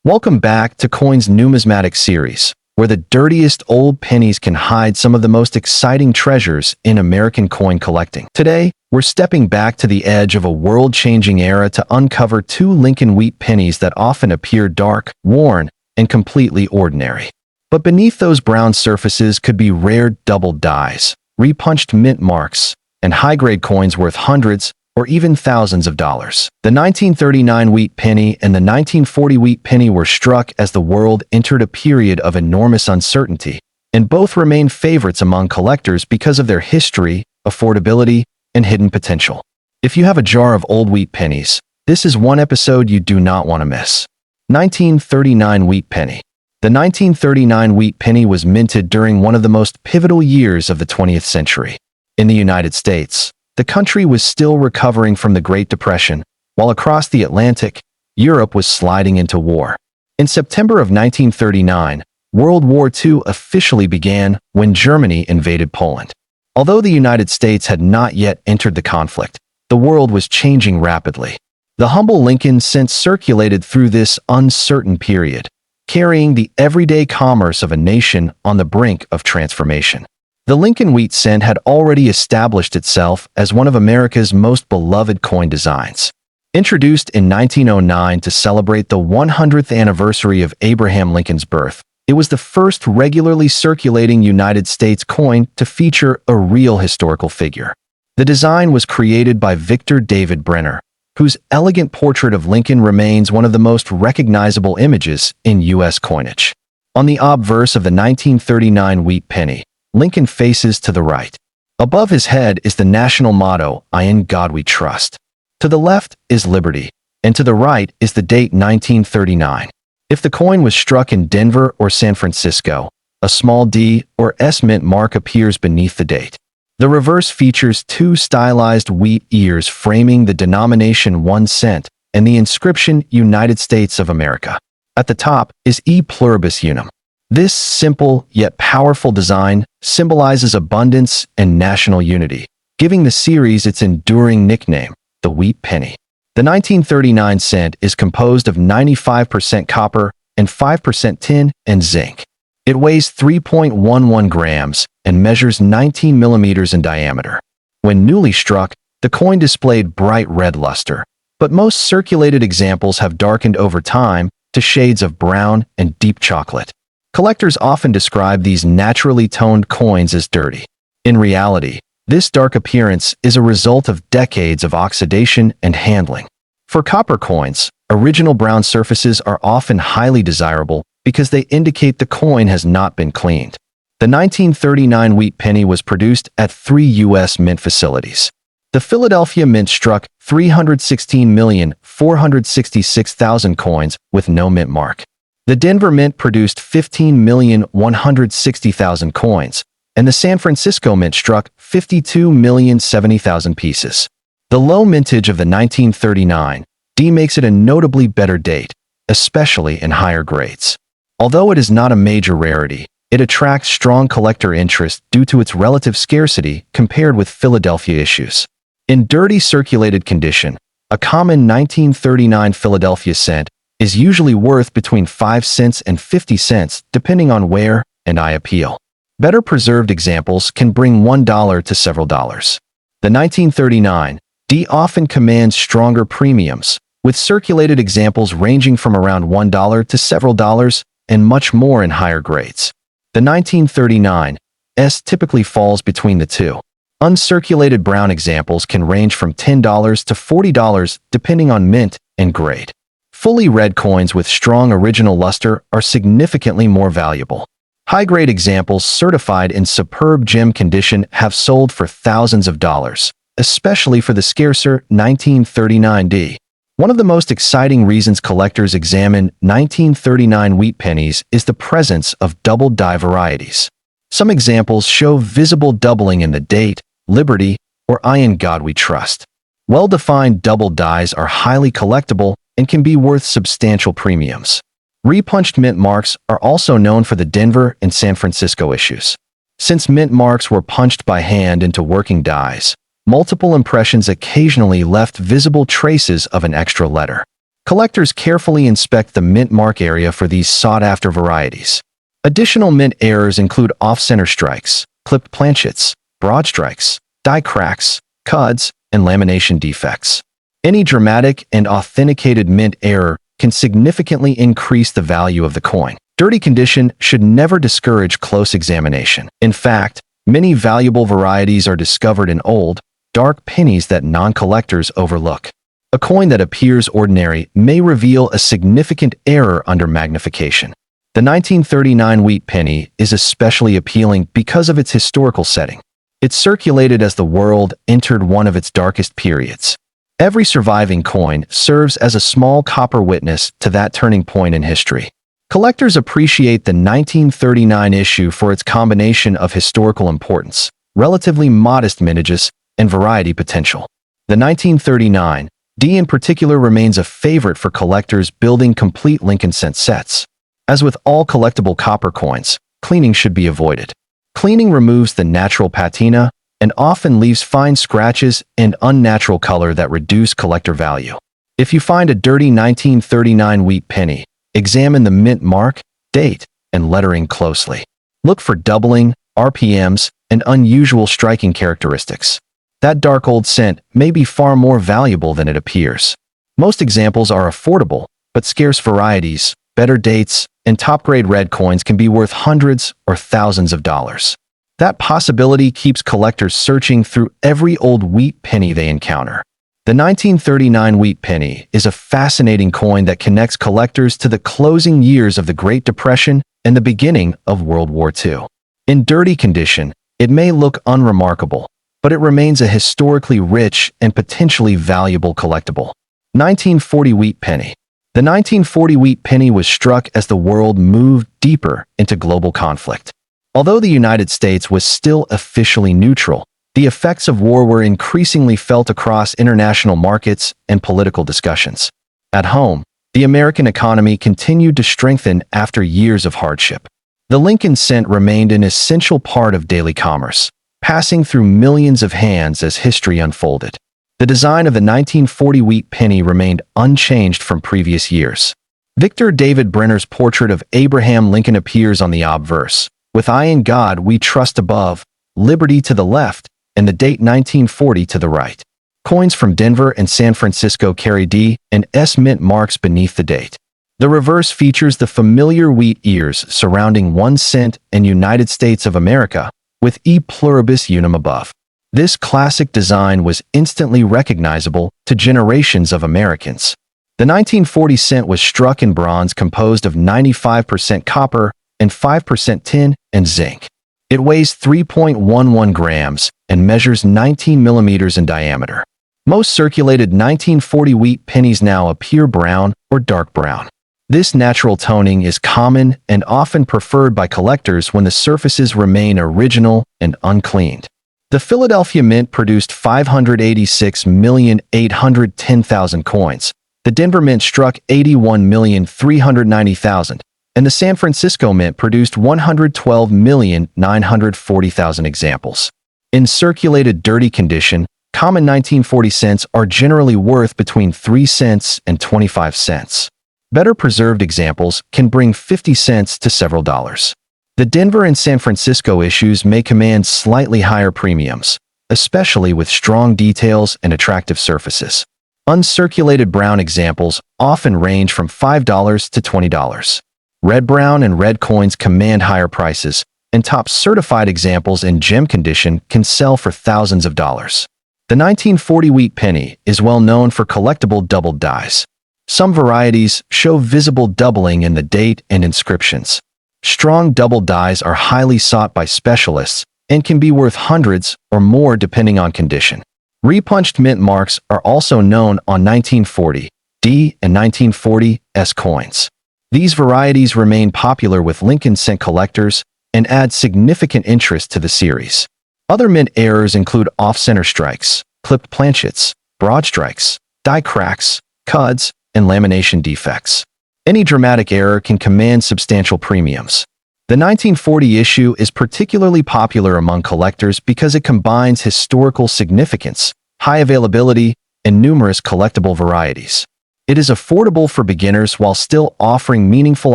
Welcome back to Coins Numismatic Series, where the dirtiest old pennies can hide some of the most exciting treasures in American coin collecting. Today, we're stepping back to the edge of a world-changing era to uncover two Lincoln wheat pennies that often appear dark, worn, and completely ordinary. But beneath those brown surfaces could be rare double dies, repunched mint marks, and high-grade coins worth hundreds or even thousands of dollars. The 1939 wheat penny and the 1940 wheat penny were struck as the world entered a period of enormous uncertainty, and both remain favorites among collectors because of their history, affordability, and hidden potential. If you have a jar of old wheat pennies, this is one episode you do not want to miss. 1939 wheat penny. The 1939 wheat penny was minted during one of the most pivotal years of the 20th century. In the United States, the country was still recovering from the Great Depression, while across the Atlantic, Europe was sliding into war. In September of 1939, World War II officially began when Germany invaded Poland. Although the United States had not yet entered the conflict, the world was changing rapidly. The humble Lincoln cent circulated through this uncertain period, carrying the everyday commerce of a nation on the brink of transformation. The Lincoln wheat cent had already established itself as one of America's most beloved coin designs. Introduced in 1909 to celebrate the 100th anniversary of Abraham Lincoln's birth, it was the first regularly circulating United States coin to feature a real historical figure. The design was created by Victor David Brenner, whose elegant portrait of Lincoln remains one of the most recognizable images in U.S. coinage. On the obverse of the 1939 wheat penny, Lincoln faces to the right. Above his head is the national motto, "In God We Trust." To the left is liberty, and to the right is the date 1939. If the coin was struck in Denver or San Francisco, a small D or S mint mark appears beneath the date. The reverse features two stylized wheat ears framing the denomination 1 cent and the inscription United States of America. At the top is E pluribus unum. This simple yet powerful design symbolizes abundance and national unity, giving the series its enduring nickname, the Wheat Penny. The 1939 cent is composed of 95% copper and 5% tin and zinc. It weighs 3.11 grams and measures 19 millimeters in diameter. When newly struck, the coin displayed bright red luster, but most circulated examples have darkened over time to shades of brown and deep chocolate. Collectors often describe these naturally toned coins as dirty. In reality, this dark appearance is a result of decades of oxidation and handling. For copper coins, original brown surfaces are often highly desirable because they indicate the coin has not been cleaned. The 1939 wheat penny was produced at 3 U.S. mint facilities. The Philadelphia Mint struck 316,466,000 coins with no mint mark. The Denver Mint produced 15,160,000 coins, and the San Francisco Mint struck 52,070,000 pieces. The low mintage of the 1939 D makes it a notably better date, especially in higher grades. Although it is not a major rarity, it attracts strong collector interest due to its relative scarcity compared with Philadelphia issues. In dirty circulated condition, a common 1939 Philadelphia cent is usually worth between 5 cents and 50 cents depending on wear and eye appeal. Better preserved examples can bring $1 to several dollars. The 1939 D often commands stronger premiums, with circulated examples ranging from around $1 to several dollars and much more in higher grades. The 1939 S typically falls between the two. Uncirculated brown examples can range from $10 to $40 depending on mint and grade. Fully red coins with strong original luster are significantly more valuable. High-grade examples certified in superb gem condition have sold for thousands of dollars, especially for the scarcer 1939 D. One of the most exciting reasons collectors examine 1939 wheat pennies is the presence of double die varieties. Some examples show visible doubling in the date, liberty, or "In God We Trust." Well-defined double dies are highly collectible and can be worth substantial premiums. Repunched mint marks are also known for the Denver and San Francisco issues. Since mint marks were punched by hand into working dies, multiple impressions occasionally left visible traces of an extra letter. Collectors carefully inspect the mint mark area for these sought-after varieties. Additional mint errors include off-center strikes, clipped planchets, broad strikes, die cracks, cuds, and lamination defects. Any dramatic and authenticated mint error can significantly increase the value of the coin. Dirty condition should never discourage close examination. In fact, many valuable varieties are discovered in old, dark pennies that non-collectors overlook. A coin that appears ordinary may reveal a significant error under magnification. The 1939 wheat penny is especially appealing because of its historical setting. It circulated as the world entered one of its darkest periods. Every surviving coin serves as a small copper witness to that turning point in history. Collectors appreciate the 1939 issue for its combination of historical importance, relatively modest mintages, and variety potential. The 1939 D in particular remains a favorite for collectors building complete Lincoln cent sets. As with all collectible copper coins, cleaning should be avoided. Cleaning removes the natural patina and often leaves fine scratches and unnatural color that reduce collector value. If you find a dirty 1939 wheat penny, examine the mint mark, date, and lettering closely. Look for doubling, RPMs, and unusual striking characteristics. That dark old cent may be far more valuable than it appears. Most examples are affordable, but scarce varieties, better dates, and top-grade red coins can be worth hundreds or thousands of dollars. That possibility keeps collectors searching through every old wheat penny they encounter. The 1939 wheat penny is a fascinating coin that connects collectors to the closing years of the Great Depression and the beginning of World War II. In dirty condition, it may look unremarkable, but it remains a historically rich and potentially valuable collectible. 1940 wheat penny. The 1940 wheat penny was struck as the world moved deeper into global conflict. Although the United States was still officially neutral, the effects of war were increasingly felt across international markets and political discussions. At home, the American economy continued to strengthen after years of hardship. The Lincoln cent remained an essential part of daily commerce, passing through millions of hands as history unfolded. The design of the 1940 wheat penny remained unchanged from previous years. Victor David Brenner's portrait of Abraham Lincoln appears on the obverse, with "I in God we trust above, liberty to the left, and the date 1940 to the right." Coins from Denver and San Francisco carry D and S mint marks beneath the date. The reverse features the familiar wheat ears surrounding 1 cent and United States of America, with E pluribus unum above. This classic design was instantly recognizable to generations of Americans. The 1940 cent was struck in bronze composed of 95% copper and 5% tin and zinc. It weighs 3.11 grams and measures 19 millimeters in diameter. Most circulated 1940 wheat pennies now appear brown or dark brown. This natural toning is common and often preferred by collectors when the surfaces remain original and uncleaned. The Philadelphia Mint produced 586,810,000 coins. The Denver Mint struck 81,390,000, and the San Francisco Mint produced 112,940,000 examples. In circulated dirty condition, common 1940 cents are generally worth between 3 cents and 25 cents. Better preserved examples can bring 50 cents to several dollars. The Denver and San Francisco issues may command slightly higher premiums, especially with strong details and attractive surfaces. Uncirculated brown examples often range from $5 to $20. Red brown and red coins command higher prices, and top certified examples in gem condition can sell for thousands of dollars. The 1940 wheat penny is well known for collectible doubled dies. Some varieties show visible doubling in the date and inscriptions. Strong double dies are highly sought by specialists and can be worth hundreds or more depending on condition. Repunched mint marks are also known on 1940 D and 1940 S coins. These varieties remain popular with Lincoln cent collectors and add significant interest to the series. Other mint errors include off-center strikes, clipped planchets, broad strikes, die cracks, cuds, and lamination defects. Any dramatic error can command substantial premiums. The 1940 issue is particularly popular among collectors because it combines historical significance, high availability, and numerous collectible varieties. It is affordable for beginners while still offering meaningful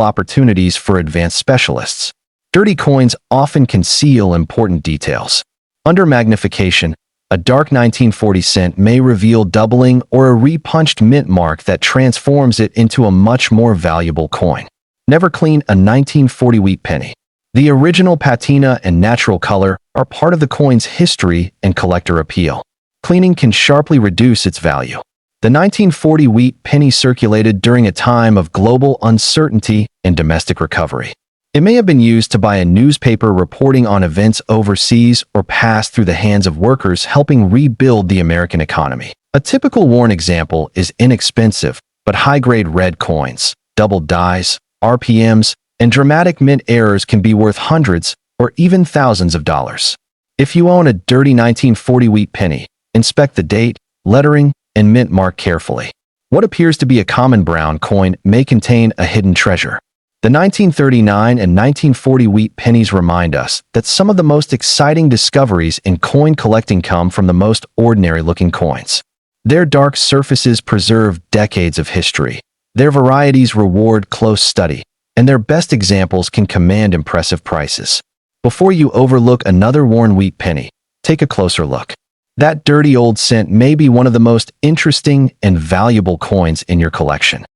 opportunities for advanced specialists. Dirty coins often conceal important details. Under magnification, a dark 1940 cent may reveal doubling or a repunched mint mark that transforms it into a much more valuable coin. Never clean a 1940 wheat penny. The original patina and natural color are part of the coin's history and collector appeal. Cleaning can sharply reduce its value. The 1940 wheat penny circulated during a time of global uncertainty and domestic recovery. It may have been used to buy a newspaper reporting on events overseas or pass through the hands of workers helping rebuild the American economy. A typical worn example is inexpensive but high-grade red coins. Double dies, RPMs, and dramatic mint errors can be worth hundreds or even thousands of dollars. If you own a dirty 1940 wheat penny, inspect the date, lettering, and mint mark carefully. What appears to be a common brown coin may contain a hidden treasure. The 1939 and 1940 wheat pennies remind us that some of the most exciting discoveries in coin collecting come from the most ordinary-looking coins. Their dark surfaces preserve decades of history. Their varieties reward close study, and their best examples can command impressive prices. Before you overlook another worn wheat penny, take a closer look. That dirty old cent may be one of the most interesting and valuable coins in your collection.